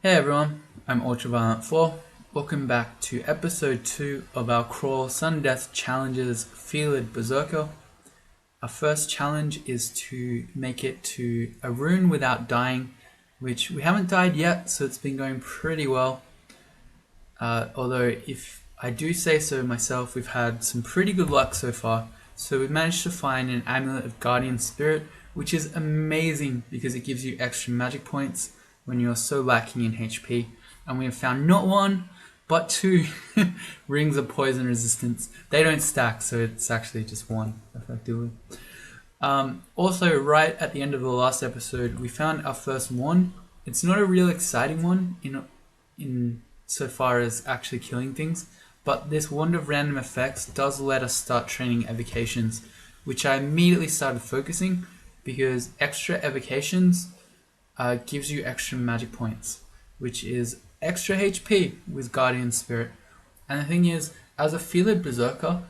Hey everyone, I'm Ultraviolent4. Welcome back to episode 2 of our Crawl Sun Death Challenges Felid Berserker. Our first challenge is to make it to a rune without dying, which we haven't died yet, so it's been going pretty well. Although if I do say so myself, we've had some pretty good luck so far. So we've managed to find an Amulet of Guardian Spirit, which is amazing because it gives you extra magic points when you're so lacking in HP. And we have found not one, but two rings of poison resistance. They don't stack, so it's actually just one, effectively. Also, right at the end of the last episode, we found our first wand. It's not a real exciting one in so far as actually killing things, but this wand of random effects does let us start training evocations, which I immediately started focusing because extra evocations gives you extra magic points, which is extra HP with Guardian Spirit. And the thing is, as a Felid Berserker,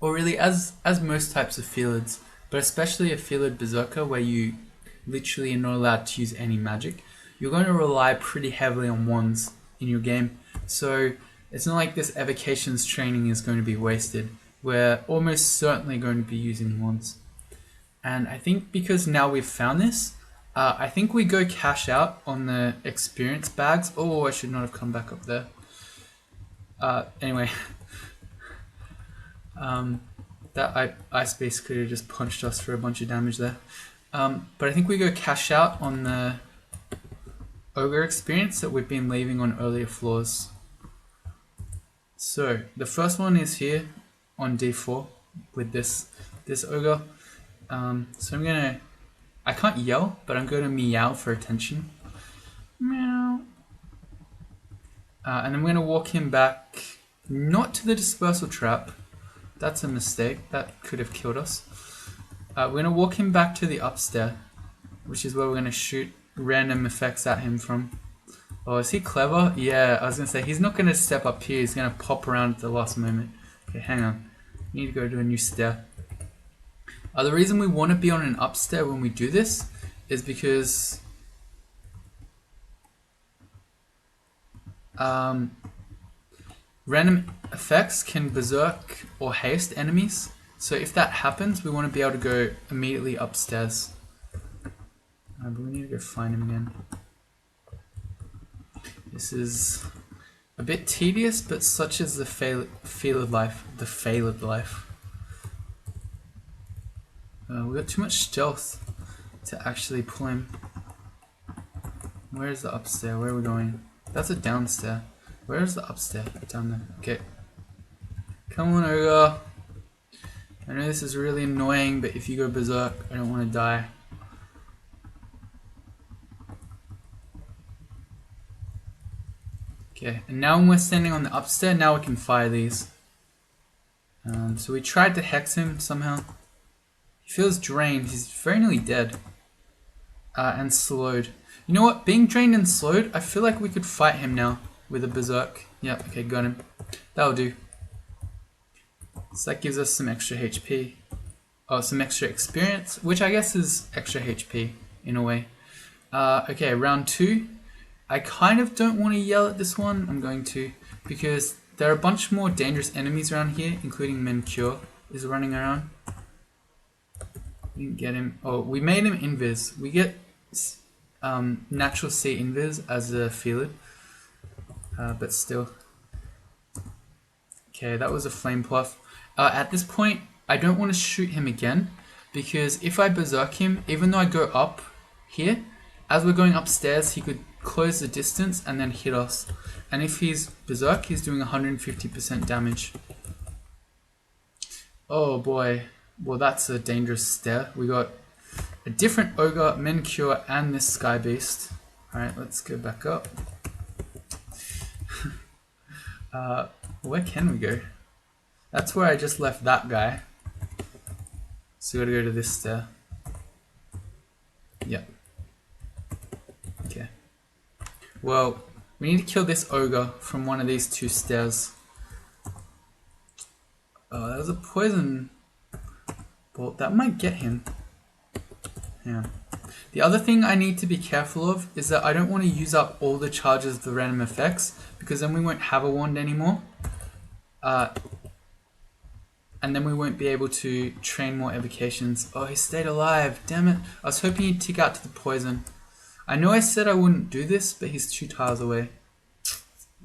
or really as most types of Felids, but especially a Felid Berserker where you literally are not allowed to use any magic, you're going to rely pretty heavily on wands in your game. So it's not like this evocations training is going to be wasted. We're almost certainly going to be using wands. And I think because now we've found this, I think we go cash out on the experience bags. Oh, I should not have come back up there. Anyway, that ice base could have just punched us for a bunch of damage there. But I think we go cash out on the ogre experience that we've been leaving on earlier floors. So the first one is here on D4 with this ogre. So I can't yell, but I'm going to meow for attention. Meow. And I'm going to walk him back, not to the dispersal trap. That's a mistake. That could have killed us. We're going to walk him back to the upstairs, which is where we're going to shoot random effects at him from. Oh, is he clever? Yeah, I was going to say, he's not going to step up here. He's going to pop around at the last moment. Okay, hang on. We need to go to a new stair. The reason we want to be on an upstair when we do this is because random effects can berserk or haste enemies. So if that happens, we want to be able to go immediately upstairs. But we need to go find him again. This is a bit tedious, but such is the Felid life. The Felid life. We got too much stealth to actually pull him. Where's the upstairs? Where are we going? That's a downstairs. Where's the upstairs? Down there. Okay. Come on, ogre. I know this is really annoying, but if you go berserk, I don't want to die. Okay, and now when we're standing on the upstairs, now we can fire these. So we tried to hex him somehow. He feels drained. He's very nearly dead. And slowed. You know what? Being drained and slowed, I feel like we could fight him now with a berserk. Yep, okay, got him. That'll do. So that gives us some extra HP. Oh, some extra experience, which I guess is extra HP in a way. Okay, round 2. I kind of don't want to yell at this one. I'm going to, because there are a bunch more dangerous enemies around here, including Mencure is running around. We didn't get him. Oh, we made him invis. We get natural C invis as a Felid, but still. Okay, that was a flame puff. At this point, I don't want to shoot him again, because if I berserk him, even though I go up here, as we're going upstairs, he could close the distance and then hit us. And if he's berserk, he's doing 150% damage. Oh boy. Well, that's a dangerous stair. We got a different ogre, Mencure, and this sky beast. Alright, let's go back up. Where can we go? That's where I just left that guy. So we gotta go to this stair. Yep. Okay. Well, we need to kill this ogre from one of these 2 stairs. Oh, that was a poison bolt. That might get him. Yeah. The other thing I need to be careful of is that I don't want to use up all the charges of the random effects, because then we won't have a wand anymore. And then we won't be able to train more evocations. Oh, he stayed alive. Damn it. I was hoping he'd tick out to the poison. I know I said I wouldn't do this, but he's 2 tiles away.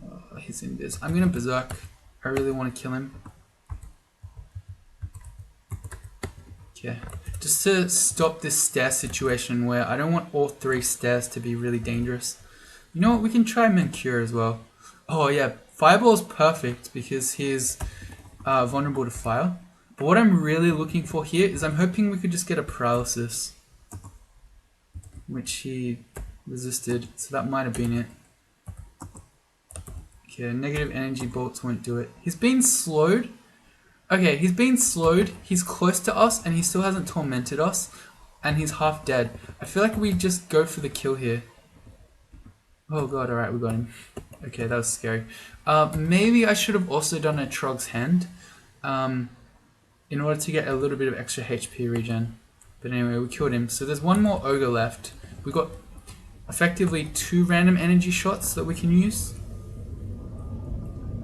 Oh, he's in this. I'm going to Berserk. I really want to kill him. Okay. Just to stop this stair situation where I don't want all 3 stairs to be really dangerous. You know what? We can try Mancure as well. Oh yeah, Fireball's perfect because he's vulnerable to fire. But what I'm really looking for here is I'm hoping we could just get a paralysis, which he resisted, so that might have been it. Okay, negative energy bolts won't do it. He's been slowed. Okay, he's been slowed, he's close to us, and he still hasn't tormented us, and he's half dead. I feel like we just go for the kill here. Oh god, alright, we got him. Okay, that was scary. Maybe I should have also done a Trog's Hand, in order to get a little bit of extra HP regen. But anyway, we killed him. So there's one more ogre left. We got effectively 2 random energy shots that we can use.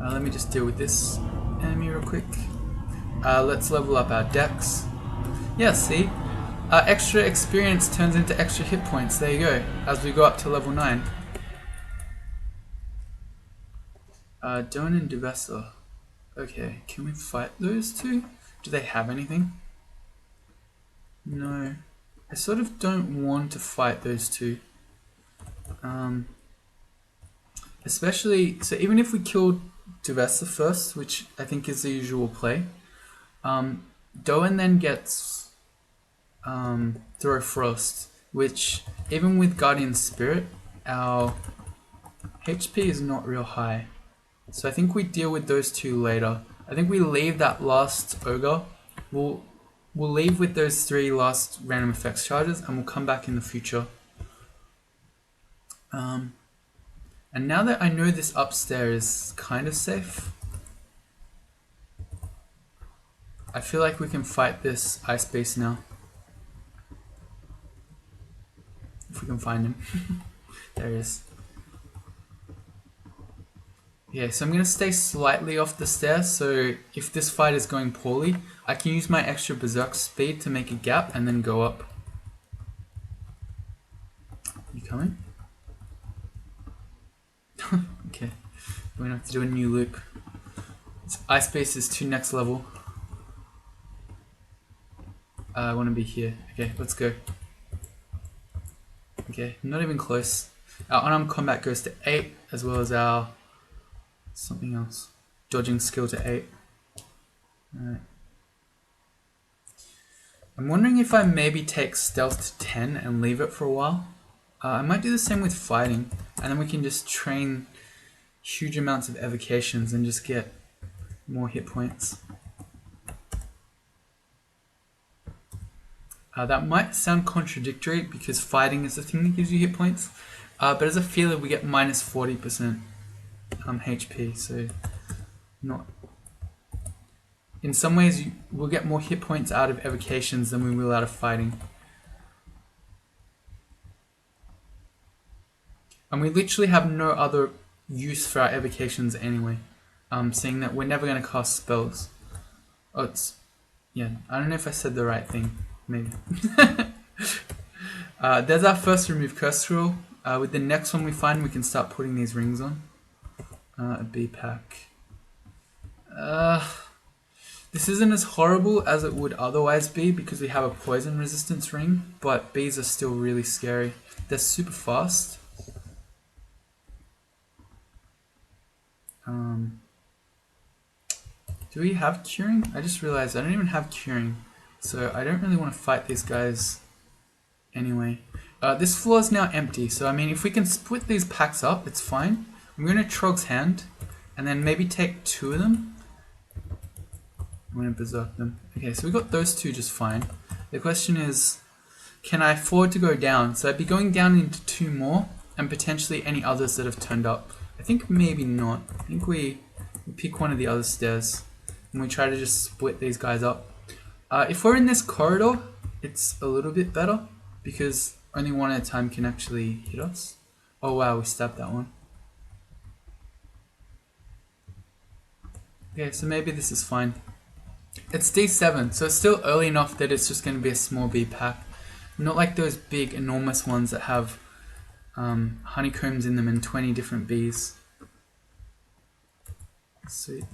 Let me just deal with this enemy real quick. Let's level up our dex. Yeah, see? Extra experience turns into extra hit points. There you go. As we go up to level 9. Don and Devessa. Okay, can we fight those 2? Do they have anything? No. I sort of don't want to fight those 2. Especially, so even if we killed Devessa first, which I think is the usual play, Doan then gets Throw Frost, which even with Guardian Spirit, our HP is not real high. So I think we deal with those 2 later. I think we leave that last ogre. We'll leave with those 3 last random effects charges, and we'll come back in the future. And now that I know this upstairs is kind of safe, I feel like we can fight this ice beast now. If we can find him. There he is. Yeah, so I'm going to stay slightly off the stairs, so if this fight is going poorly, I can use my extra Berserk speed to make a gap and then go up. You coming? Okay, we're going to have to do a new loop. Ice Beast is too next level. I want to be here. Okay, let's go. Okay, not even close. Our unarmed combat goes to 8, as well as our something else. Dodging skill to 8. Alright. I'm wondering if I maybe take stealth to 10 and leave it for a while. I might do the same with fighting, and then we can just train huge amounts of evocations and just get more hit points. That might sound contradictory because fighting is the thing that gives you hit points, but as a feeler we get minus 40% HP, so not. In some ways we'll get more hit points out of evocations than we will out of fighting. And we literally have no other use for our evocations anyway, seeing that we're never going to cast spells. Oh, it's, yeah, I don't know if I said the right thing, maybe. There's our first remove curse rule. With the next one we find, we can start putting these rings on. A B pack. This isn't as horrible as it would otherwise be because we have a poison resistance ring, but bees are still really scary. They're super fast. Do we have curing? I just realized I don't even have curing, so I don't really want to fight these guys anyway. This floor is now empty, so I mean if we can split these packs up, it's fine. I'm going to Trog's Hand, and then maybe take 2 of them. I'm going to Berserk them. Okay, so we got those 2 just fine. The question is, can I afford to go down? So I'd be going down into 2 more, and potentially any others that have turned up. I think maybe not. I think we pick one of the other stairs, and we try to just split these guys up. If we're in this corridor, it's a little bit better, because only one at a time can actually hit us. Oh wow, we stabbed that one. Okay, so maybe this is fine. It's D7, so it's still early enough that it's just going to be a small bee pack. Not like those big, enormous ones that have honeycombs in them and 20 different bees. Sweet.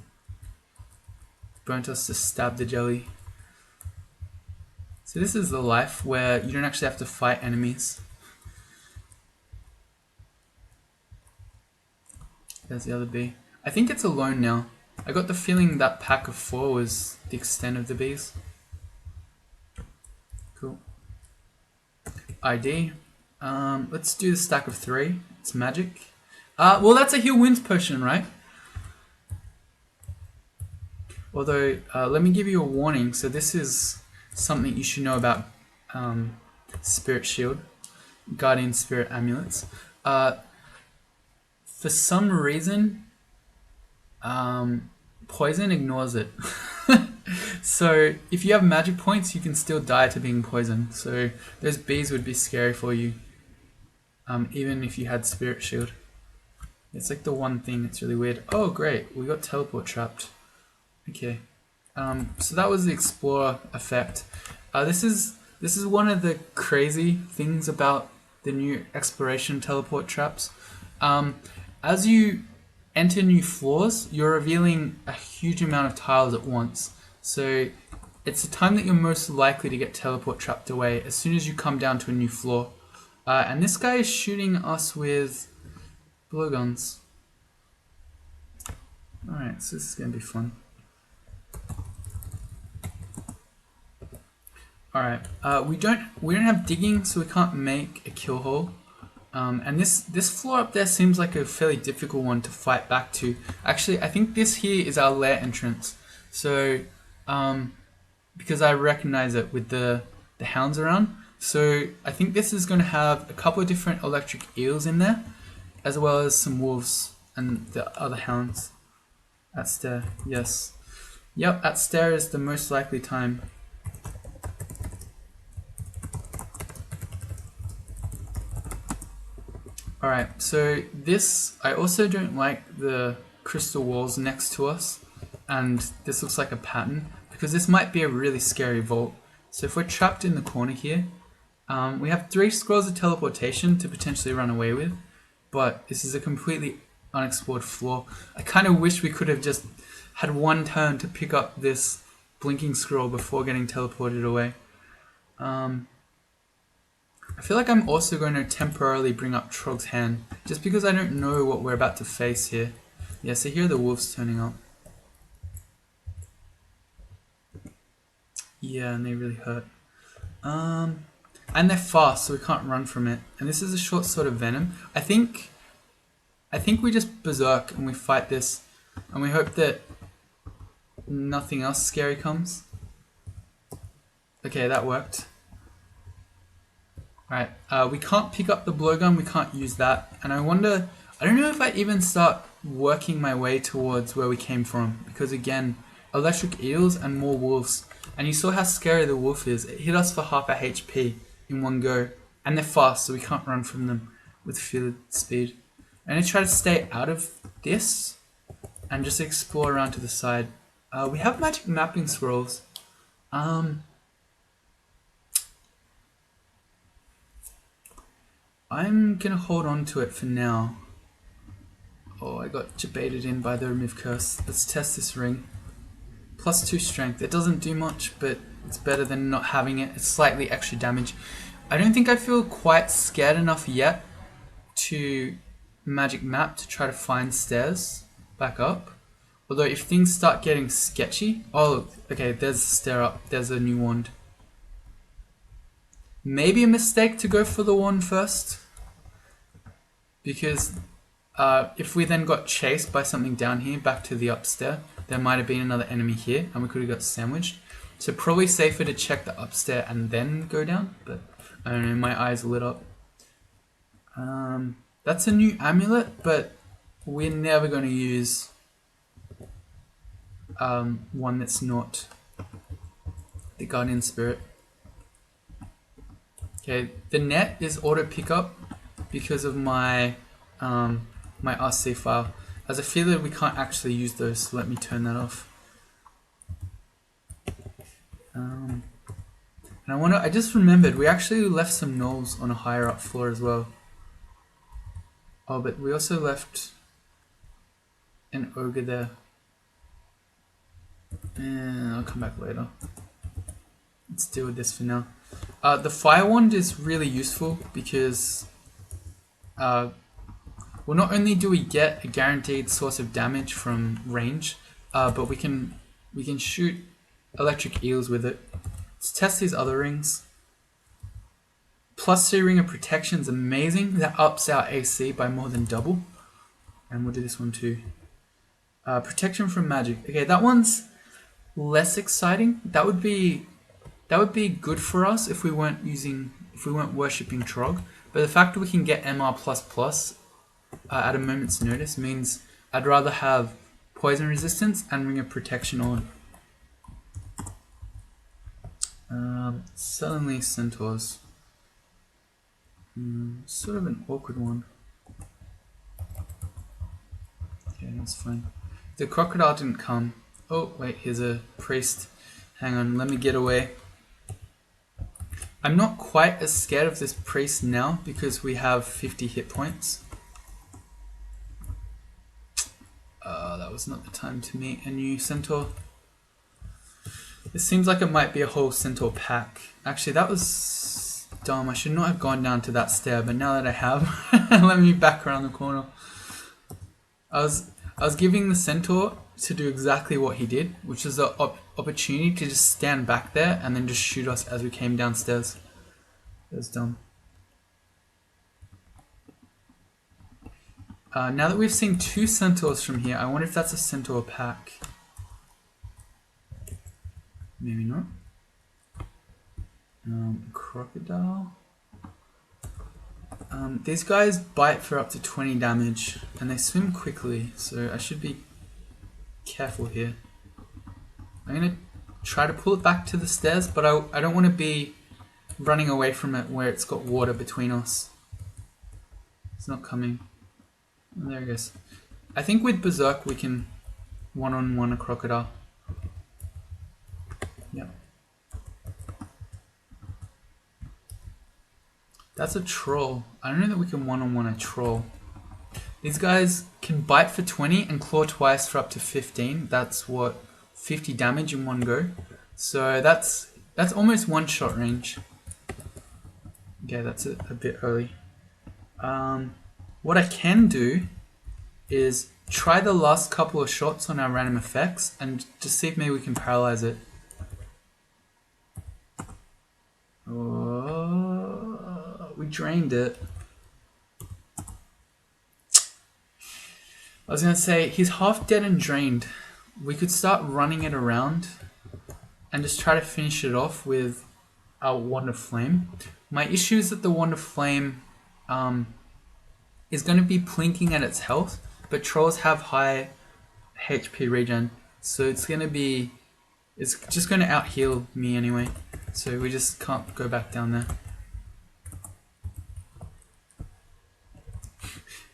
Burnt us to stab the jelly. So this is the life where you don't actually have to fight enemies. There's the other bee. I think it's alone now. I got the feeling that pack of 4 was the extent of the bees. Cool. ID. Let's do the stack of 3. It's magic. Well, that's a heal wounds potion, right? Although, let me give you a warning. So this is something you should know about Spirit Shield, Guardian Spirit Amulets. For some reason, poison ignores it. So if you have magic points, you can still die to being poisoned. So those bees would be scary for you, even if you had Spirit Shield. It's like the one thing that's really weird. Oh great, we got teleport trapped. Okay, so that was the Explorer effect. This is one of the crazy things about the new exploration teleport traps. As you enter new floors, you're revealing a huge amount of tiles at once. So it's the time that you're most likely to get teleport trapped away as soon as you come down to a new floor. And this guy is shooting us with blowguns. Alright, so this is going to be fun. Alright, we don't have digging, so we can't make a kill hole. And this floor up there seems like a fairly difficult one to fight back to. Actually, I think this here is our lair entrance. So, because I recognize it with the hounds around. So I think this is going to have a couple of different electric eels in there, as well as some wolves and the other hounds. At stair, yes. Yep, at stair is the most likely time. Alright, so this, I also don't like the crystal walls next to us, and this looks like a pattern, because this might be a really scary vault. So if we're trapped in the corner here, we have 3 scrolls of teleportation to potentially run away with, but this is a completely unexplored floor. I kind of wish we could have just had one turn to pick up this blinking scroll before getting teleported away. I feel like I'm also going to temporarily bring up Trog's hand, just because I don't know what we're about to face here. Yeah, so here are the wolves turning up. Yeah, and they really hurt. And they're fast, so we can't run from it. And this is a short sword of venom. I think we just berserk and we fight this, and we hope that nothing else scary comes. Okay, that worked. Right, we can't pick up the blowgun, we can't use that, and I don't know if I even start working my way towards where we came from, because again, electric eels and more wolves, and you saw how scary the wolf is. It hit us for half a HP in one go, and they're fast, so we can't run from them with Felid speed. I'm going to try to stay out of this, and just explore around to the side. We have magic mapping scrolls. I'm gonna hold on to it for now. Oh, I got jebaited in by the remove curse. Let's test this ring. +2 strength. It doesn't do much, but it's better than not having it. It's slightly extra damage. I don't think I feel quite scared enough yet to magic map to try to find stairs back up. Although if things start getting sketchy... Oh, okay, there's a stair up. There's a new wand. Maybe a mistake to go for the wand first, because if we then got chased by something down here back to the upstairs, there might have been another enemy here and we could have got sandwiched. So probably safer to check the upstairs and then go down, but I don't know, my eyes lit up. That's a new amulet, but we're never going to use one that's not the Guardian Spirit. Okay, the net is auto pickup because of my my RC file. As a feeler, we can't actually use those, so let me turn that off. And I just remembered we actually left some gnolls on a higher up floor as well. Oh, but we also left an ogre there. I'll come back later. Let's deal with this for now. The fire wand is really useful because well, not only do we get a guaranteed source of damage from range, but we can shoot electric eels with it. Let's test these other rings. +3 ring of protection is amazing. That ups our AC by more than double. And we'll do this one too. Protection from magic. Okay, that one's less exciting. That would be good for us if we weren't worshipping Trog. But the fact that we can get MR++ at a moment's notice means I'd rather have poison resistance and ring of protection on. Suddenly centaurs. Sort of an awkward one. Okay, that's fine. The crocodile didn't come. Oh, wait, here's a priest. Hang on, let me get away. I'm not quite as scared of this priest now because we have 50 hit points. That was not the time to meet a new centaur. It seems like it might be a whole centaur pack. Actually, that was dumb. I should not have gone down to that stair, but now that I have, let me back around the corner. I was giving the centaur to do exactly what he did, which is the opportunity to just stand back there and then just shoot us as we came downstairs. That was dumb. Now that we've seen 2 centaurs from here, I wonder if that's a centaur pack. Maybe not. Crocodile. These guys bite for up to 20 damage and they swim quickly, so I should be careful here. I'm gonna try to pull it back to the stairs, but I don't want to be running away from it where it's got water between us. It's not coming. Oh, there it goes. I think with Berserk we can one-on-one a crocodile. Yep. That's a troll. I don't know that we can one-on-one a troll. These guys can bite for 20 and claw twice for up to 15. That's what, 50 damage in one go. So that's almost one-shot range. Okay, that's a bit early. What I can do is try the last couple of shots on our random effects and just see if maybe we can paralyze it. Oh, we drained it. I was going to say, he's half dead and drained. We could start running it around and just try to finish it off with our Wand of Flame. My issue is that the Wand of Flame is going to be plinking at its health, but trolls have high HP regen, so it's just going to out heal me anyway, so we just can't go back down there.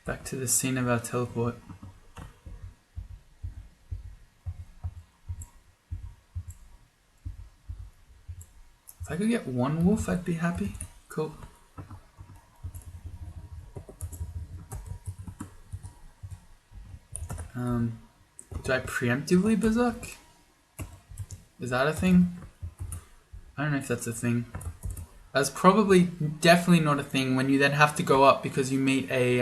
Back to the scene of our teleport. If I could get one wolf, I'd be happy. Cool. Do I preemptively berserk? Is that a thing? I don't know if that's a thing. That's probably definitely not a thing when you then have to go up because you meet a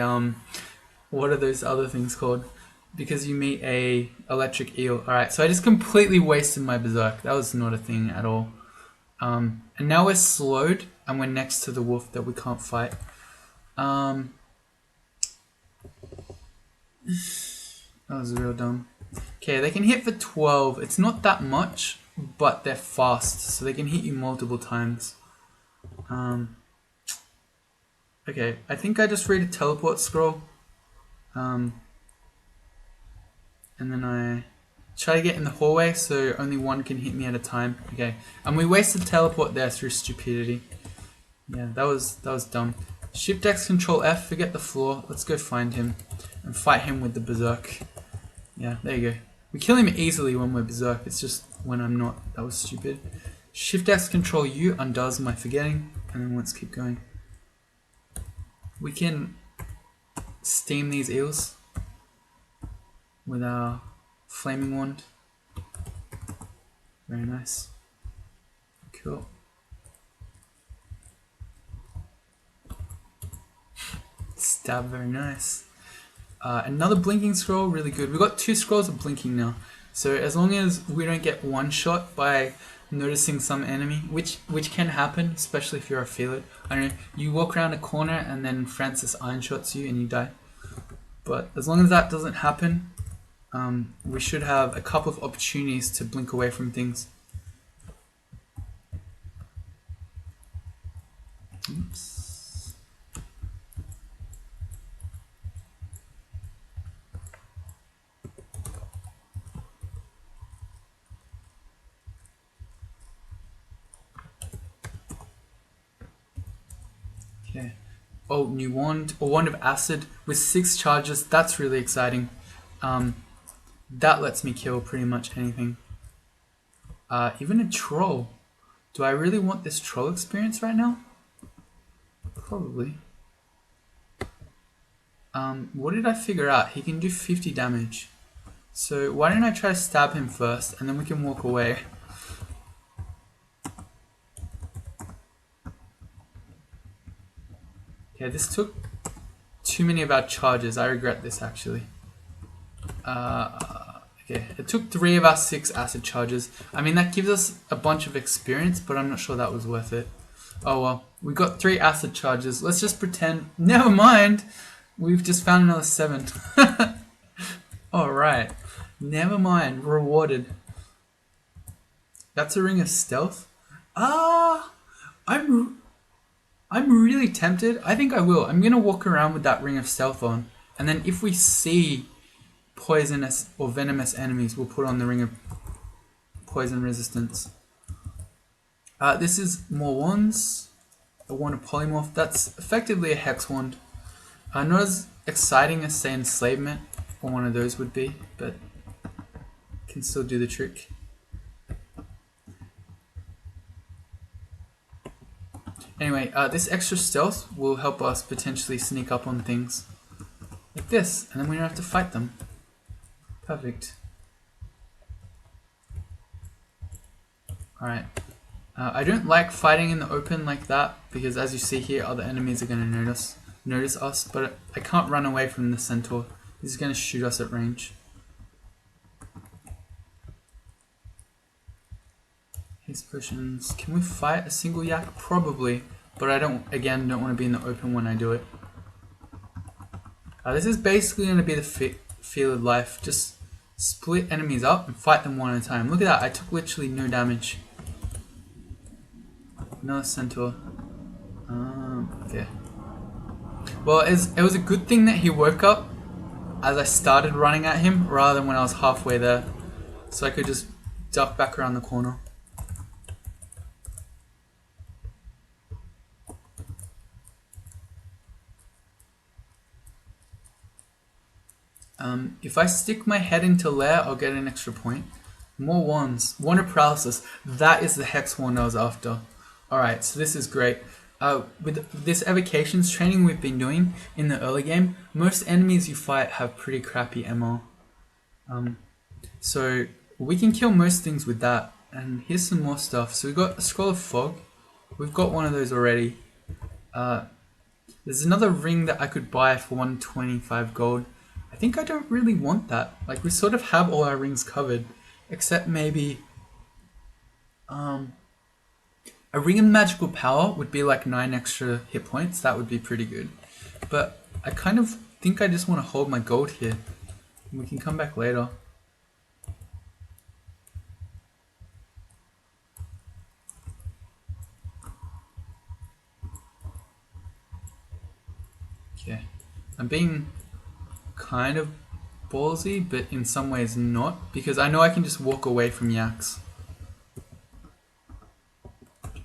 what are those other things called? Because you meet a electric eel. Alright, so I just completely wasted my berserk. That was not a thing at all. And now we're slowed and we're next to the wolf that we can't fight. That was real dumb. Okay, they can hit for 12. It's not that much, but they're fast, so they can hit you multiple times. Okay, I think I just read a teleport scroll. And then I try to get in the hallway so only one can hit me at a time. Okay, and we wasted teleport there through stupidity. Yeah, that was dumb. Shift X, Control F, forget the floor. Let's go find him and fight him with the Berserk. Yeah, there you go. We kill him easily when we're Berserk. It's just when I'm not. That was stupid. Shift X, Control U undoes my forgetting. And then let's keep going. We can steam these eels with our flaming wand. Very nice. Cool. Stab, very nice. Another blinking scroll, really good. We've got 2 scrolls of blinking now. So as long as we don't get one shot by noticing some enemy, which can happen, especially if you're a Felid. I don't know, you walk around a corner and then Francis iron shots you and you die. But as long as that doesn't happen, we should have a couple of opportunities to blink away from things. Oops. Okay. Oh, new wand, or wand of acid with 6 charges. That's really exciting. That lets me kill pretty much anything. Even a troll. Do I really want this troll experience right now? Probably. What did I figure out? He can do 50 damage. So why don't I try to stab him first and then we can walk away. Okay, this took too many of our charges. I regret this actually. Okay, it took 3 of our 6 acid charges. I mean, that gives us a bunch of experience, but I'm not sure that was worth it. Oh well, we got 3 acid charges. Let's just pretend. Never mind. We've just found another 7. Alright. Never mind. Rewarded. That's a ring of stealth. I'm really tempted. I think I will. I'm going to walk around with that ring of stealth on. And then if we see poisonous or venomous enemies, we'll put on the ring of poison resistance. This is more wands. A wand of polymorph. That's effectively a hex wand. Not as exciting as, say, enslavement, or one of those would be, but can still do the trick. Anyway, this extra stealth will help us potentially sneak up on things like this, and then we don't have to fight them. Perfect. Alright. I don't like fighting in the open like that, because as you see here, other enemies are going to notice us, but I can't run away from the centaur. He's going to shoot us at range. Haste potions. Can we fight a single yak? Probably, but I don't want to be in the open when I do it. This is basically going to be the Felid life. Just split enemies up and fight them one at a time. Look at that, I took literally no damage. Another centaur. Okay. Well, it was a good thing that he woke up as I started running at him rather than when I was halfway there. So I could just duck back around the corner. If I stick my head into Lair, I'll get an extra point. More wands. Wand of paralysis. That is the hex wand I was after. Alright, so this is great. With this evocations training we've been doing in the early game, most enemies you fight have pretty crappy MR. So we can kill most things with that. And here's some more stuff. So we've got a scroll of fog. We've got one of those already. There's another ring that I could buy for 125 gold. I think I don't really want that. Like, we sort of have all our rings covered, except maybe a ring of magical power would be like 9 extra hit points. That would be pretty good. But I kind of think I just want to hold my gold here. We can come back later. Okay. I'm being kind of ballsy, but in some ways not, because I know I can just walk away from yaks.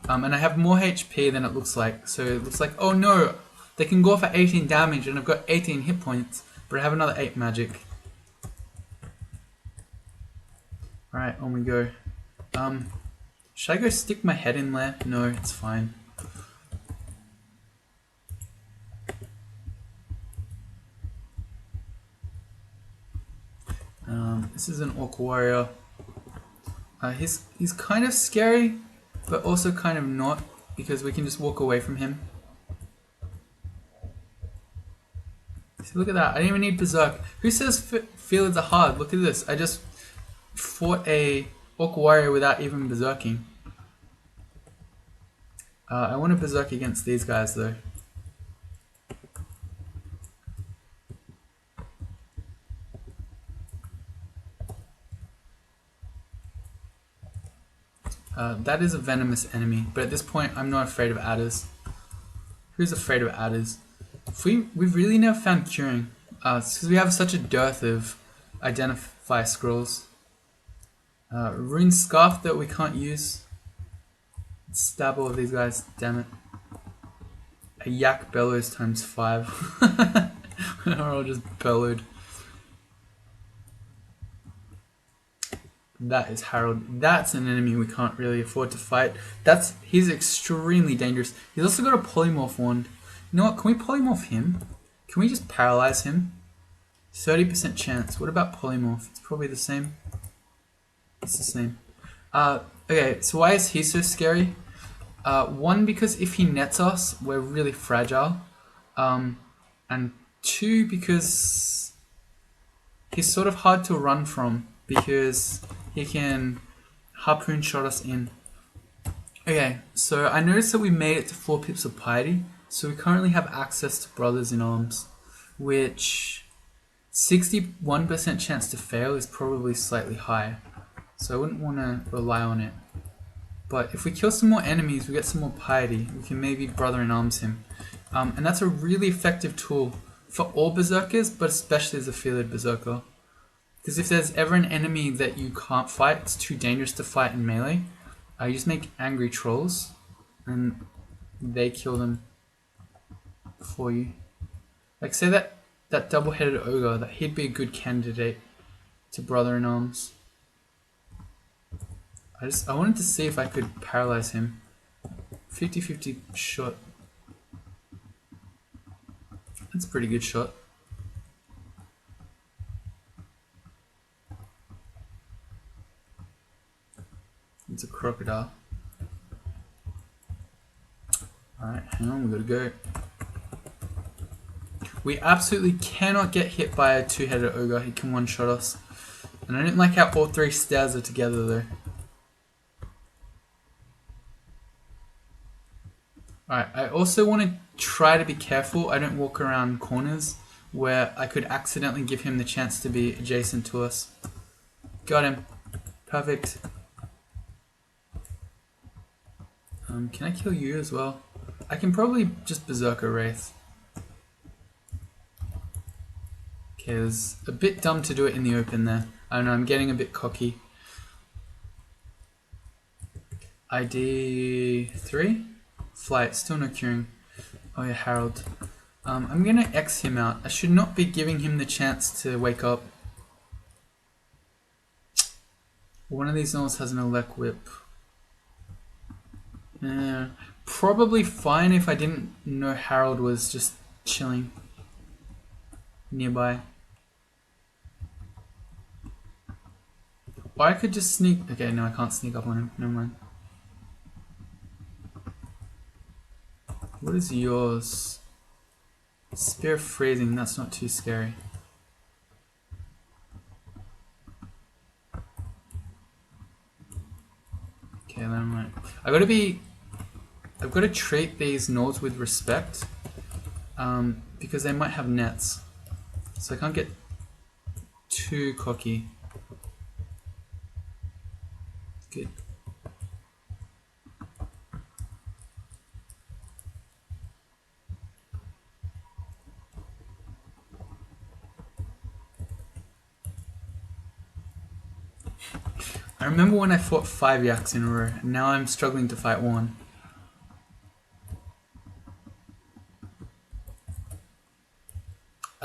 And I have more HP than it looks like. So it looks like, oh no, they can go for 18 damage and I've got 18 hit points, but I have another 8 magic. Alright, on we go. Should I go stick my head in Lair? No, it's fine. This is an Orc Warrior. He's kind of scary, but also kind of not, because we can just walk away from him. See, look at that, I didn't even need Berserk. Who says Felids are hard? Look at this, I just fought a Orc Warrior without even Berserking. I want to Berserk against these guys though. That is a venomous enemy, but at this point I'm not afraid of adders. Who's afraid of adders? We've really never found curing. It's because we have such a dearth of identify scrolls. Rune Scarf that we can't use. Let's stab all of these guys, damn it. A Yak Bellows times 5. We're all just bellowed. That is Harold. That's an enemy we can't really afford to fight. He's extremely dangerous. He's also got a polymorph wand. You know what? Can we polymorph him? Can we just paralyze him? 30% chance. What about polymorph? It's probably the same. It's the same. Okay, so why is he so scary? One, because if he nets us, we're really fragile. And two, because he's sort of hard to run from, because he can harpoon shot us in. Okay, so I noticed that we made it to 4 pips of piety, so we currently have access to Brothers in Arms, which 61% chance to fail is probably slightly high, so I wouldn't want to rely on it. But if we kill some more enemies, we get some more piety, we can maybe Brother in Arms him. And that's a really effective tool for all Berserkers, but especially as a Felid Berserker. Because if there's ever an enemy that you can't fight, it's too dangerous to fight in melee, you just make angry trolls and they kill them for you. Like say that double-headed ogre, that he'd be a good candidate to Brother in Arms. I wanted to see if I could paralyze him. 50-50 shot. That's a pretty good shot. It's a crocodile. Alright, hang on, we gotta go. We absolutely cannot get hit by a 2-headed ogre, he can one-shot us. And I don't like how all 3 stairs are together though. Alright, I also want to try to be careful I don't walk around corners where I could accidentally give him the chance to be adjacent to us. Got him. Perfect. Can I kill you as well? I can probably just Berserker Wraith. Okay, it was a bit dumb to do it in the open there. I don't know, I'm getting a bit cocky. ID 3? Flight, still no curing. Oh yeah, Harold. I'm gonna X him out. I should not be giving him the chance to wake up. One of these Gnolls has an Elec Whip. Probably fine if I didn't know Harold was just chilling nearby. Or I could just sneak. Okay, no, I can't sneak up on him. Never mind. What is yours? Spear of Freezing, that's not too scary. Okay, never mind. I've got to treat these Gnolls with respect, because they might have nets. So I can't get too cocky. Good. I remember when I fought 5 Yaks in a row, and now I'm struggling to fight 1.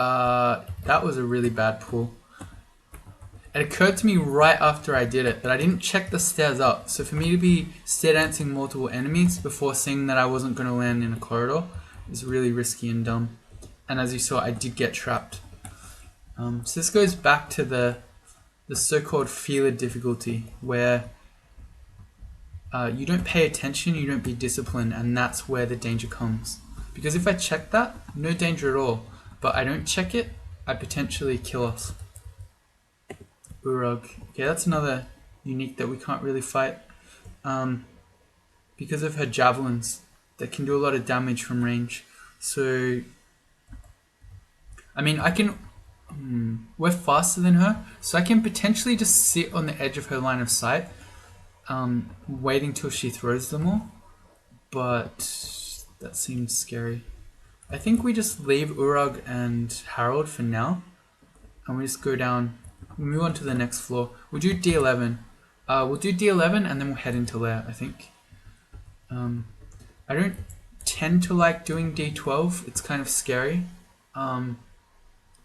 That was a really bad pull. It occurred to me right after I did it that I didn't check the stairs up. So for me to be stair dancing multiple enemies before seeing that I wasn't going to land in a corridor is really risky and dumb. And as you saw, I did get trapped. So this goes back to the so-called Felid difficulty, where you don't pay attention, you don't be disciplined, and that's where the danger comes. Because if I check that, no danger at all. But I don't check it, I potentially kill us. Urug. Okay, that's another unique that we can't really fight. Because of her javelins that can do a lot of damage from range. So, I mean, I can... we're faster than her, so I can potentially just sit on the edge of her line of sight, waiting till she throws them all. But that seems scary. I think we just leave Urug and Harold for now, and we just go down... move on to the next floor. We'll do D11. We'll do D11 and then we'll head into Lair, I think. I don't tend to like doing D12. It's kind of scary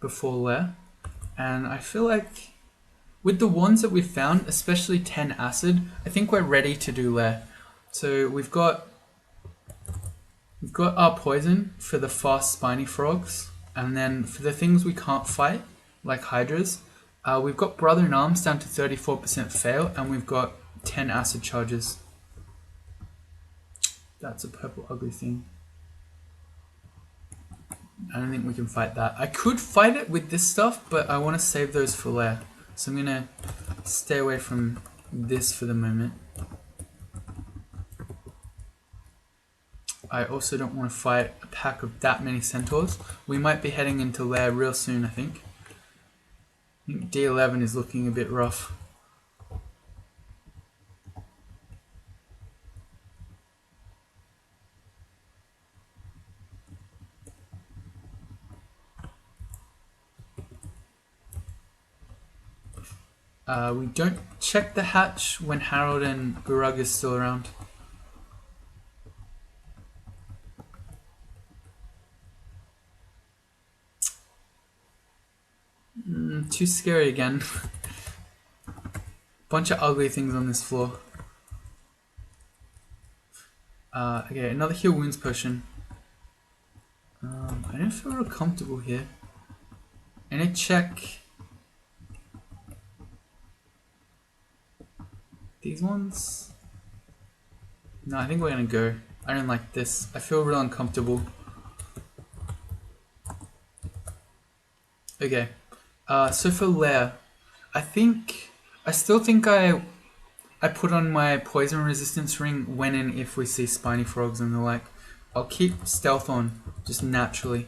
before Lair. And I feel like with the ones that we've found, especially 10 acid, I think we're ready to do Lair. So we've got our poison for the fast spiny frogs, and then for the things we can't fight, like Hydras, we've got Brother in Arms down to 34% fail, and we've got 10 acid charges. That's a purple ugly thing. I don't think we can fight that. I could fight it with this stuff, but I want to save those for Lair. So I'm going to stay away from this for the moment. I also don't want to fight a pack of that many centaurs. We might be heading into Lair real soon, I think. I think D11 is looking a bit rough. We don't check the hatch when Harold and Urug is still around. Too scary again. Bunch of ugly things on this floor. Okay, another heal wounds potion. I don't feel real comfortable here. I'm gonna check these ones. No, I think we're gonna go. I don't like this. I feel real uncomfortable. Okay. So for Lair, I still think I put on my poison resistance ring when and if we see spiny frogs and the like. I'll keep stealth on just naturally.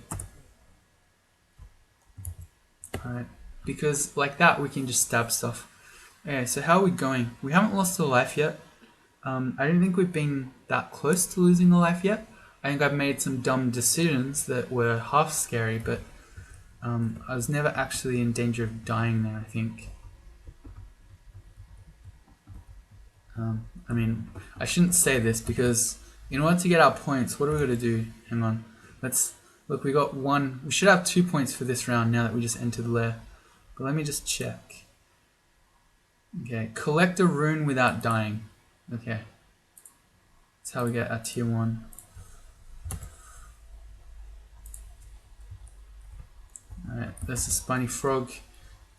Alright, because like that we can just stab stuff. Okay, so how are we going? We haven't lost a life yet. I don't think we've been that close to losing a life yet. I think I've made some dumb decisions that were half scary, but I was never actually in danger of dying there, I think. I mean, I shouldn't say this because in order to get our points, what are we going to do? Hang on. Let's look, we got one. We should have 2 points for this round now that we just entered Lair. But let me just check. Okay, collect a rune without dying. Okay. That's how we get our tier 1. Alright, that's a spiny frog.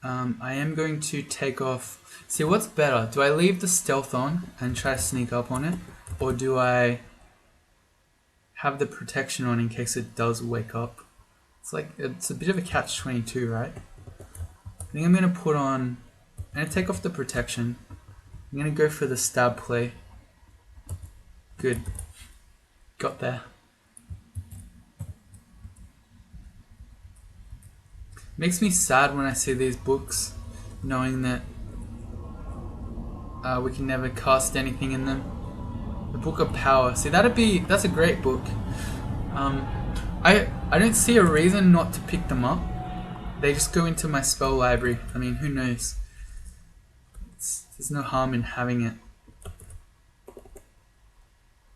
I am going to take off... See, what's better? Do I leave the stealth on and try to sneak up on it? Or do I have the protection on in case it does wake up? It's like, it's a bit of a catch-22, right? I think I'm going to put on... I'm going to take off the protection. I'm going to go for the stab play. Good. Got there. Makes me sad when I see these books, knowing that we can never cast anything in them. The Book of Power. See, that's a great book. I don't see a reason not to pick them up. They just go into my spell library. I mean, who knows? There's no harm in having it.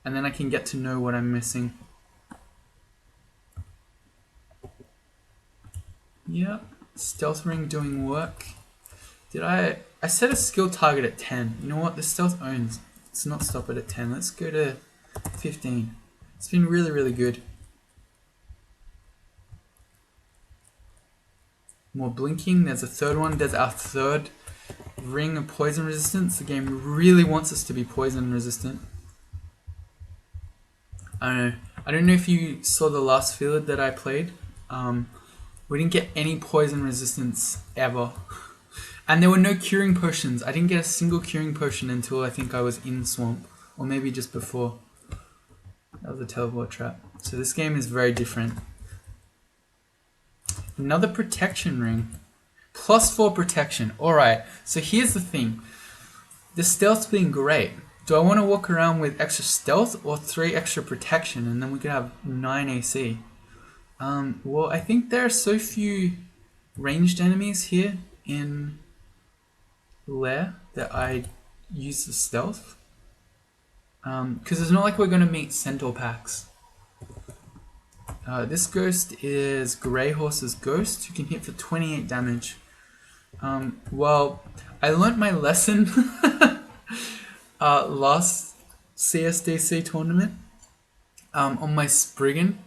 And then I can get to know what I'm missing. Yep. Stealth ring doing work. Did I set a skill target at 10. You know what? The stealth owns. Let's not stop it at 10. Let's go to 15. It's been really, really good. More blinking. There's a third one. There's our third ring of poison resistance. The game really wants us to be poison resistant. I don't know if you saw the last Felid that I played. We didn't get any poison resistance ever. And there were no curing potions. I didn't get a single curing potion until I think I was in Swamp. Or maybe just before. That was a teleport trap. So this game is very different. Another protection ring. +4 protection. Alright, so here's the thing. The stealth's been great. Do I want to walk around with extra stealth or 3 extra protection and then we could have 9 AC? Well, I think there are so few ranged enemies here in Lair that I use the stealth. Because it's not like we're going to meet centaur packs. This ghost is Grey Horse's ghost who can hit for 28 damage. Well, I learnt my lesson last CSDC tournament on my Spriggan.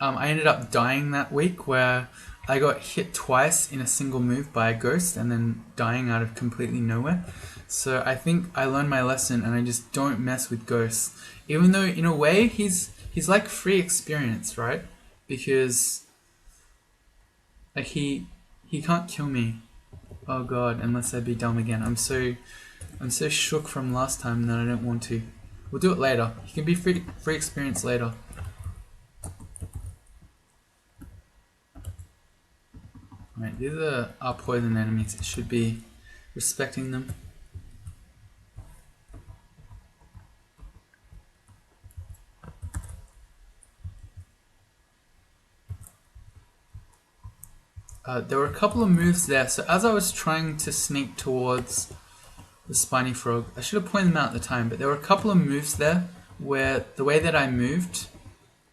I ended up dying that week where I got hit twice in a single move by a ghost and then dying out of completely nowhere. So I think I learned my lesson and I just don't mess with ghosts. Even though in a way he's like free experience, right? Because like he can't kill me. Oh god, unless I be dumb again. I'm so shook from last time that I don't want to. We'll do it later. He can be free experience later. Right, these are our poison enemies. It should be respecting them. There were a couple of moves there. So as I was trying to sneak towards the spiny frog, I should have pointed them out at the time, but there were a couple of moves there where the way that I moved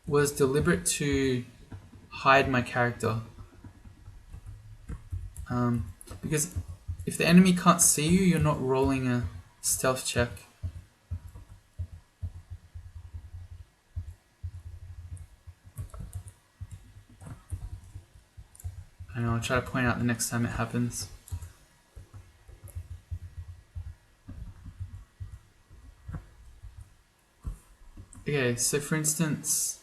was deliberate to hide my character. Because if the enemy can't see you, you're not rolling a stealth check. And I'll try to point out the next time it happens. Okay, so for instance,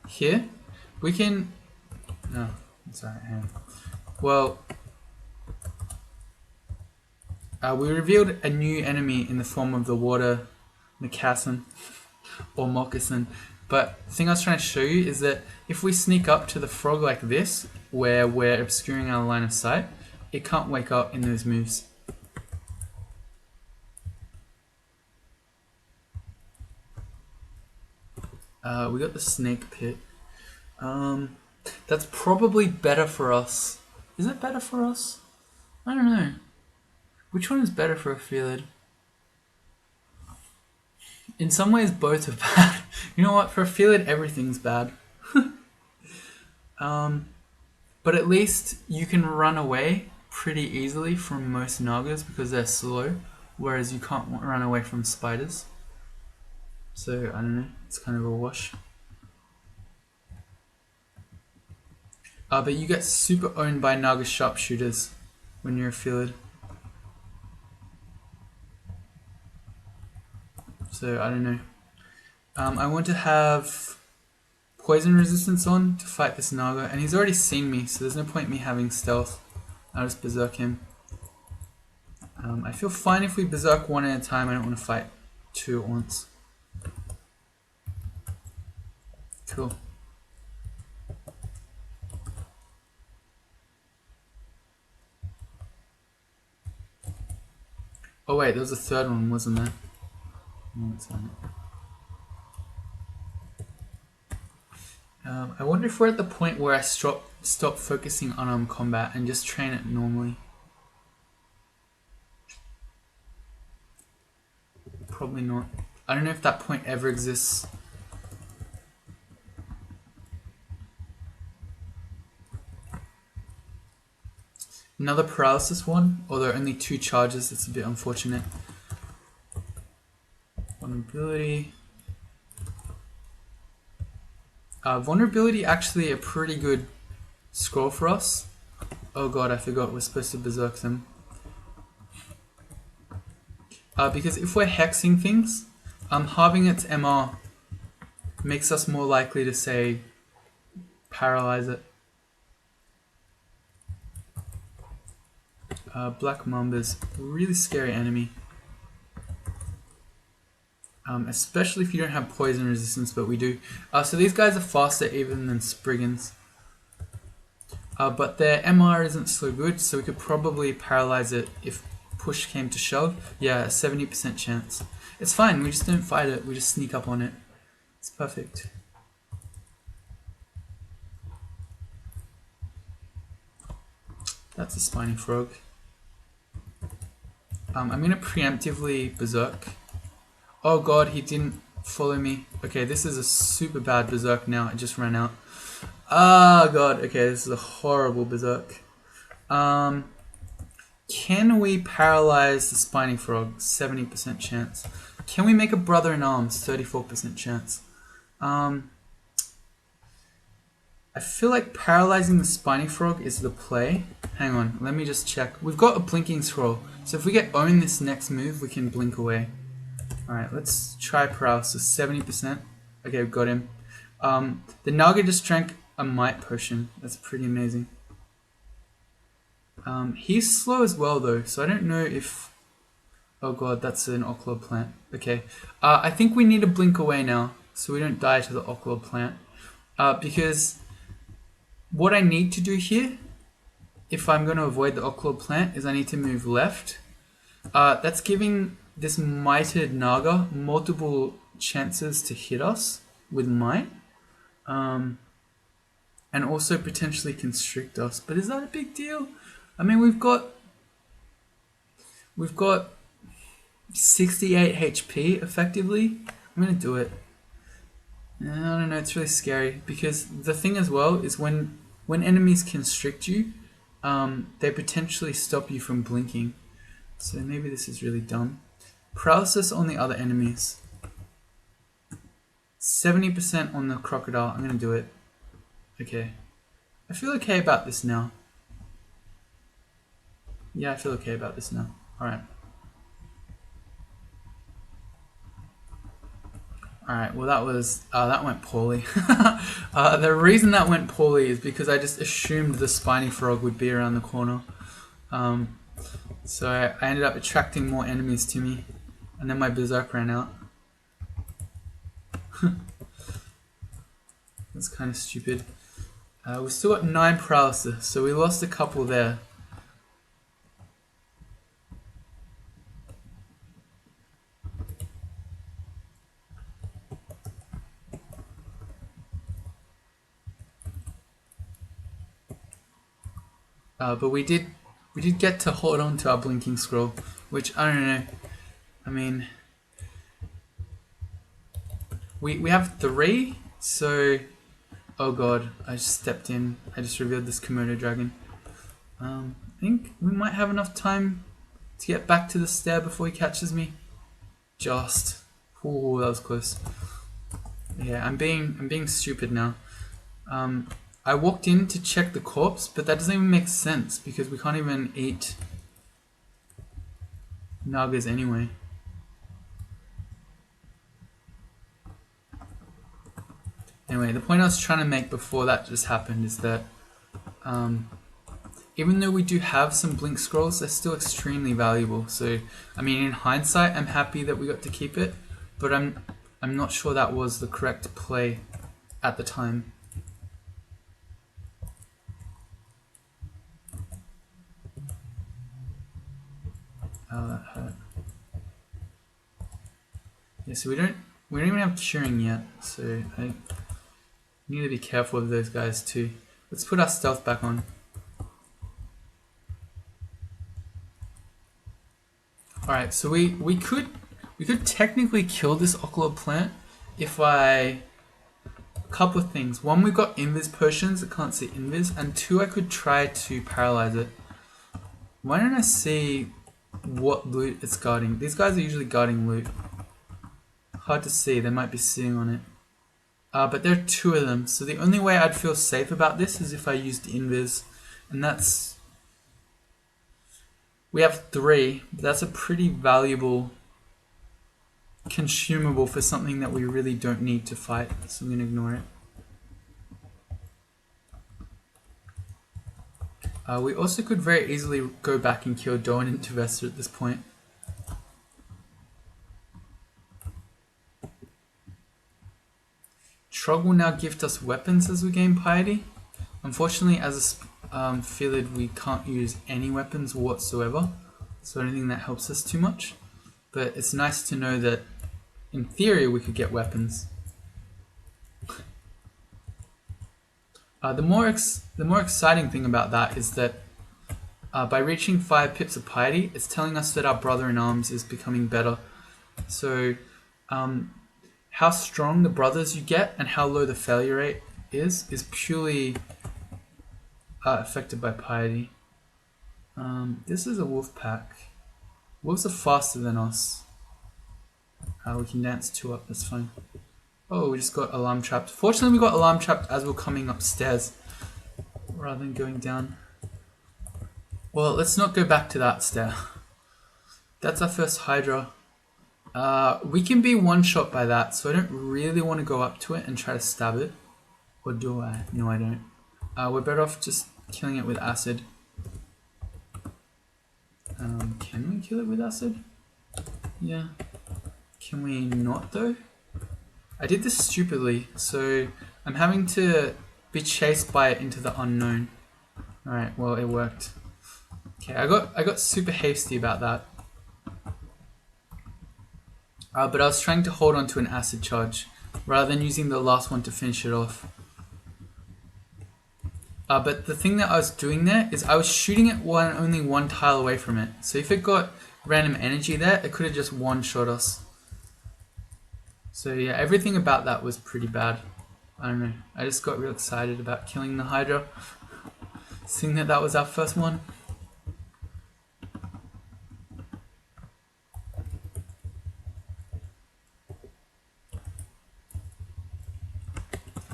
here, we can... No, sorry, hang on. Well, we revealed a new enemy in the form of the water moccasin or moccasin. But the thing I was trying to show you is that if we sneak up to the frog like this, where we're obscuring our line of sight, it can't wake up in those moves. We got the snake pit. That's probably better for us. Is it better for us? I don't know. Which one is better for a Felid? In some ways, both are bad. You know what? For a Felid, everything's bad. But at least you can run away pretty easily from most Nagas because they're slow, whereas you can't run away from spiders. So, I don't know. It's kind of a wash. But you get super owned by Naga sharpshooters when you're a Felid. So, I don't know. I want to have poison resistance on to fight this Naga, and he's already seen me, so there's no point in me having stealth. I'll just berserk him. I feel fine if we berserk one at a time. I don't want to fight two at once. Cool. Oh wait, there was a third one, wasn't there? No, it's not. I wonder if we're at the point where I stop focusing on unarmed combat and just train it normally. Probably not. I don't know if that point ever exists. Another paralysis one, although only 2 charges, it's a bit unfortunate. Vulnerability. Vulnerability actually a pretty good scroll for us. Oh god, I forgot we're supposed to berserk them. Because if we're hexing things, halving its MR makes us more likely to, say, paralyze it. Black Mamba's a really scary enemy. Especially if you don't have poison resistance, but we do. So these guys are faster even than Spriggans. But their MR isn't so good, so we could probably paralyze it if push came to shove. Yeah, a 70% chance. It's fine, we just don't fight it, we just sneak up on it. It's perfect. That's a spiny frog. I'm going to preemptively berserk. Oh god, he didn't follow me. Okay, this is a super bad berserk now, it just ran out. Ah god, okay, this is a horrible berserk. Can we paralyze the spiny frog? 70% chance. Can we make a brother in arms? 34% chance. I feel like paralyzing the spiny frog is the play. Hang on, let me just check. We've got a blinking scroll, so if we get own this next move, we can blink away. Alright, let's try paralysis. 70%. Okay, we've got him. The Naga just drank a might potion. That's pretty amazing. He's slow as well though, so I don't know if... Oh god, that's an Oclo plant. Okay. I think we need to blink away now, so we don't die to the Oclo plant. Because what I need to do here, if I'm going to avoid the Oclo plant, is I need to move left. That's giving this mighted Naga multiple chances to hit us with might. And also potentially constrict us. But is that a big deal? I mean, we've got 68 HP effectively. I'm gonna do it. I don't know, it's really scary because the thing as well is when enemies constrict you, they potentially stop you from blinking. So maybe this is really dumb. Paralysis on the other enemies. 70% on the crocodile. I'm gonna do it. Okay. I feel okay about this now. Yeah, I feel okay about this now. Alright. Alright, well that went poorly. The reason that went poorly is because I just assumed the spiny frog would be around the corner. So I ended up attracting more enemies to me. And then my berserk ran out. That's kind of stupid. We've still got 9 paralysis, so we lost a couple there. But we did get to hold on to our blinking scroll, which I don't know. I mean, we have 3, so oh god, I just stepped in. I just revealed this Komodo dragon. I think we might have enough time to get back to the stair before he catches me. Just, ooh, that was close. Yeah, I'm being stupid now. I walked in to check the corpse, but that doesn't even make sense because we can't even eat Nagas anyway. Anyway, the point I was trying to make before that just happened is that even though we do have some blink scrolls, they're still extremely valuable. So, I mean, in hindsight, I'm happy that we got to keep it, but I'm not sure that was the correct play at the time. Oh, that hurt. Yeah, so we don't even have curing yet, so I need to be careful of those guys too. Let's put our stealth back on. Alright, so we could technically kill this Oclo plant if a couple of things. One, we've got invis potions, it can't see invis, and 2, I could try to paralyze it. Why don't I see what loot it's guarding? These guys are usually guarding loot. Hard to see, they might be sitting on it. But there are 2 of them, so the only way I'd feel safe about this is if I used invis. And that's... We have 3, but that's a pretty valuable consumable for something that we really don't need to fight, so I'm going to ignore it. We also could very easily go back and kill Doan and Tuvester at this point. Trog will now gift us weapons as we gain piety. Unfortunately, as a Felid, we can't use any weapons whatsoever, so I don't think that helps us too much. But it's nice to know that, in theory, we could get weapons. The more exciting thing about that is that by reaching 5 pips of piety, it's telling us that our brother-in-arms is becoming better. So how strong the brothers you get and how low the failure rate is purely affected by piety. This is a wolf pack. Wolves are faster than us. We can dance 2 up, that's fine. Oh, we just got alarm trapped. Fortunately, we got alarm trapped as we're coming upstairs rather than going down. Well, let's not go back to that stair. That's our first Hydra. We can be one-shot by that, so I don't really want to go up to it and try to stab it. Or do I? No, I don't. We're better off just killing it with acid. Can we kill it with acid? Yeah. Can we not, though? I did this stupidly, so I'm having to be chased by it into the unknown. Alright, well, it worked. Okay, I got super hasty about that. But I was trying to hold on to an acid charge rather than using the last one to finish it off. But the thing that I was doing there is I was shooting it only 1 tile away from it. So if it got random energy there, it could have just one-shot us. So yeah, everything about that was pretty bad. I don't know, I just got real excited about killing the Hydra. Seeing that that was our first one.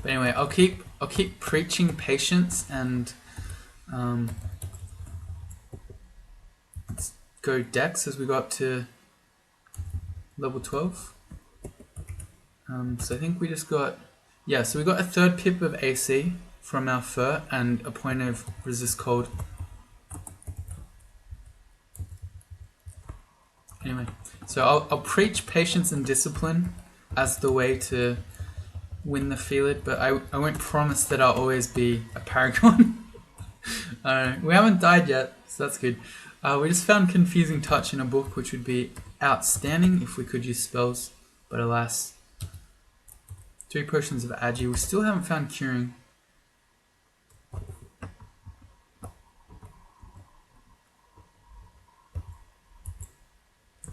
But anyway, I'll keep preaching patience and let's go Dex as we go up to level 12. So I think we just got, yeah, so we got a 3rd pip of AC from our fur and a point of resist cold. Anyway, so I'll preach patience and discipline as the way to win the Felid, but I won't promise that I'll always be a paragon. We haven't died yet, so that's good. We just found Confusing Touch in a book, which would be outstanding if we could use spells, but alas. 3 potions of Agi. We still haven't found Curing.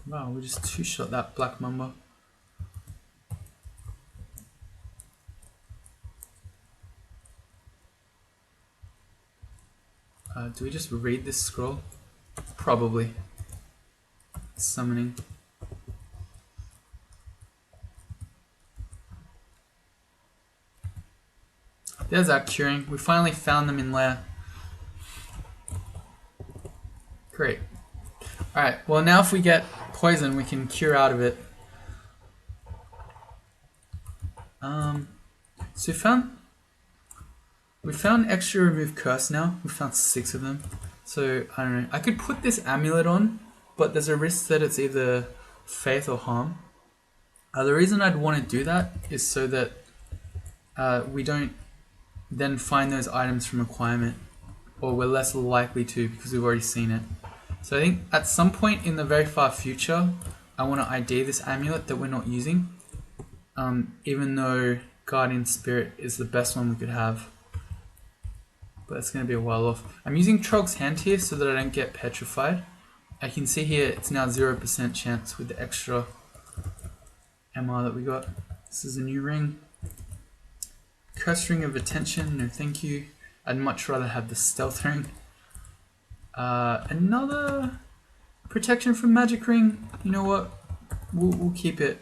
Wow, we just 2-shot that Black Mamba. Do we just read this scroll? Probably. Summoning. There's our Curing. We finally found them in Lair. Great. Alright, well now if we get poison, we can cure out of it. So we found extra remove curse now. We found 6 of them. So I don't know. I could put this amulet on, but there's a risk that it's either faith or harm. The reason I'd want to do that is so that we don't then find those items from requirement, or we're less likely to because we've already seen it. So I think at some point in the very far future, I want to ID this amulet that we're not using, even though Guardian Spirit is the best one we could have. But it's going to be a while off. I'm using Trog's Hand here so that I don't get petrified. I can see here it's now 0% chance with the extra MR that we got. This is a new ring. Curse Ring of Attention, no thank you. I'd much rather have the Stealth Ring. Another protection from magic ring. You know what? We'll keep it.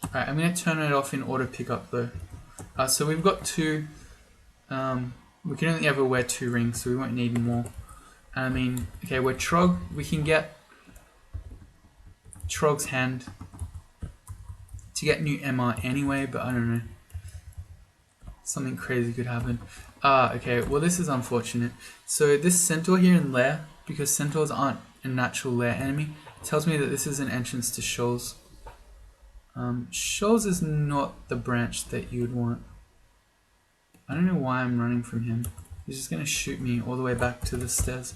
Alright, I'm going to turn it off in auto pickup though. So we've got two. We can only ever wear 2 rings, so we won't need more. I mean, okay, we're Trog. We can get Trog's hand to get new MR anyway, but I don't know. Something crazy could happen. Okay, well this is unfortunate. So this centaur here in Lair, because centaurs aren't a natural Lair enemy, tells me that this is an entrance to Shoals. Shoals is not the branch that you would want. I don't know why I'm running from him. He's just gonna shoot me all the way back to the stairs.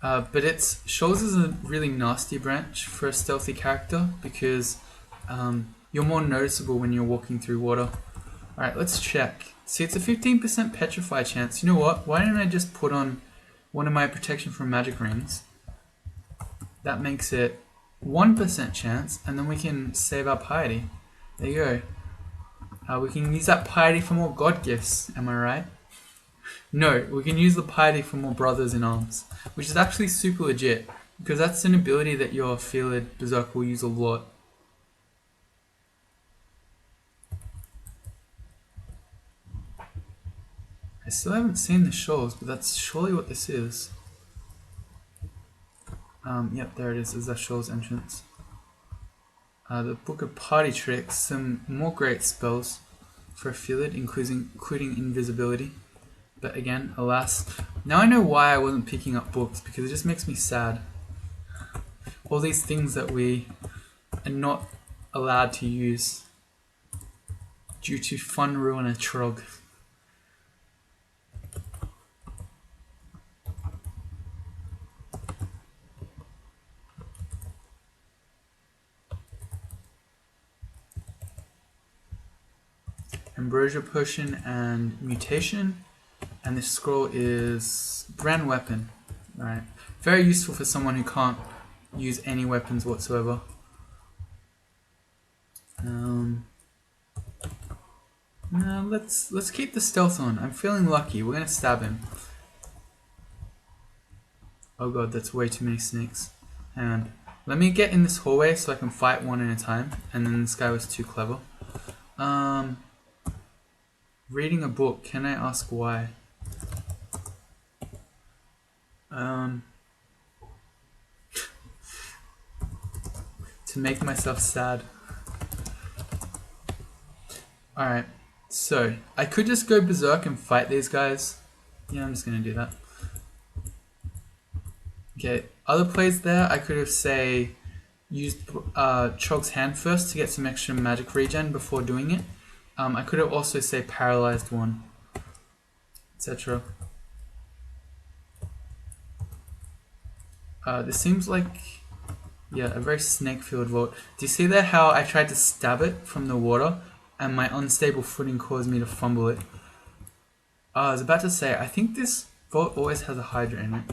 But Shoals is a really nasty branch for a stealthy character because you're more noticeable when you're walking through water. Alright, let's check. See, it's a 15% petrify chance. You know what? Why don't I just put on one of my protection from magic rings? That makes it 1% chance, and then we can save our piety. There you go. We can use that piety for more god gifts, am I right? No, we can use the piety for more brothers in arms, which is actually super legit, because that's an ability that your Felid Berserker will use a lot. I still haven't seen the Shoals, but that's surely what this is. Yep, there it is. There's that Shoals entrance. The Book of Party Tricks, some more great spells for a Felid, including invisibility. But again, alas, now I know why I wasn't picking up books, because it just makes me sad. All these things that we are not allowed to use due to fun ruin a Trog. Ambrosia Potion and Mutation, and this scroll is Brand Weapon. Right, very useful for someone who can't use any weapons whatsoever. No, let's keep the stealth on. I'm feeling lucky. We're gonna stab him. Oh god, that's way too many snakes. Hang on. Let me get in this hallway so I can fight one at a time. And then this guy was too clever. Reading a book. Can I ask why? To make myself sad. Alright, so I could just go berserk and fight these guys. Yeah, I'm just gonna do that. Okay, other plays there, I could have, say, used Chog's hand first to get some extra magic regen before doing it. I could have also, say, paralyzed one, etc. This seems like, yeah, a very snake-filled vault. Do you see there how I tried to stab it from the water and my unstable footing caused me to fumble it? I was about to say, I think this vault always has a Hydra in it.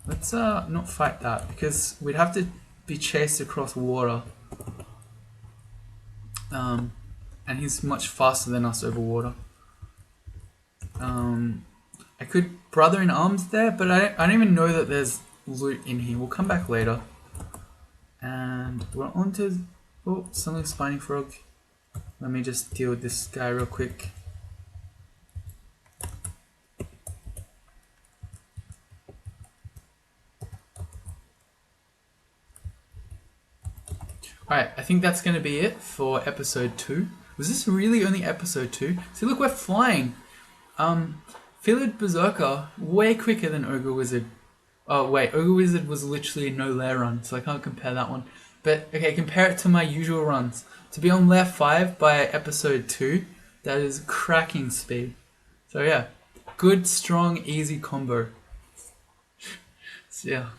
Let's not fight that, because we'd have to be chased across water. And he's much faster than us over water. I could brother in arms there, but I don't even know that there's loot in here. We'll come back later. And we're on to... Oh, something spiny frog. Let me just deal with this guy real quick. Alright, I think that's going to be it for episode 2. Was this really only episode 2? See, look, we're flying! Felid Berserker, way quicker than Ogre Wizard. Oh wait, Ogre Wizard was literally no Lair run, so I can't compare that one. But, okay, compare it to my usual runs. To be on Lair 5 by episode 2, that is cracking speed. So yeah, good, strong, easy combo. So yeah.